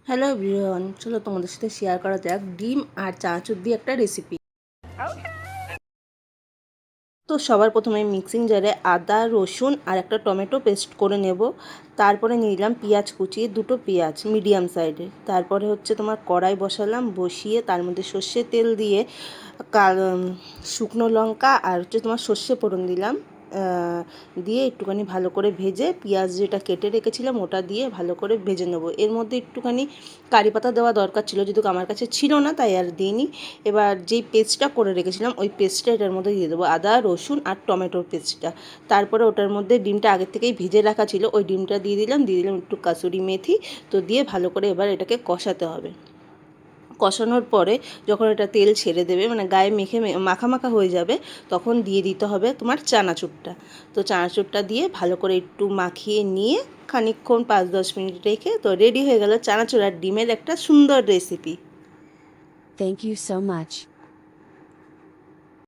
Hello everyone, চলো তোমাদের সাথে শেয়ার করা যাক ডিম আর চানাচুর দিয়ে একটা রেসিপি। তো সবার প্রথমে মিক্সিং জারে আদা, রসুন আর একটা টমেটো পেস্ট করে নেব। তারপরে নিয়ে নিলাম পেঁয়াজ কুচি, দুটো পেঁয়াজ মিডিয়াম সাইজে। তারপরে হচ্ছে তোমার কড়াই বসালাম, বসিয়ে তার মধ্যে সর্ষের তেল দিয়ে শুকনো লঙ্কা আর হচ্ছে তোমার সর্ষে ফোড়ন দিলাম। দিয়ে একটুখানি ভালো করে ভেজে পেঁয়াজ যেটা কেটে রেখেছিলাম ওটা দিয়ে ভালো করে ভেজে নেবো। এর মধ্যে একটুখানি কারি পাতা দেওয়া দরকার ছিল, যেহেতু আমার কাছে ছিল না তাই আর দিইনি। এবার যেই পেস্টটা করে রেখেছিলাম ওই পেস্টটা এটার মধ্যে দিয়ে দেবো, আদা রসুন আর টমেটোর পেস্টটা। তারপরে ওটার মধ্যে ডিমটা আগের থেকেই ভেজে রাখা ছিল, ওই ডিমটা দিয়ে দিলাম একটু কাসুরি মেথি। তো দিয়ে ভালো করে এবার এটাকে কষাতে হবে। কষানোর পরে যখন এটা তেল ছেড়ে দেবে, মানে গায়ে মেখে মাখা মাখা হয়ে যাবে, তখন দিয়ে দিতে হবে তোমার চানাচুরটা। তো চানাচুরটা দিয়ে ভালো করে একটু মাখিয়ে নিয়ে খানিকক্ষণ 5-10 মিনিট রেখে তো রেডি হয়ে গেল চানাচুর আর ডিমের একটা সুন্দর recipe. Thank you so much.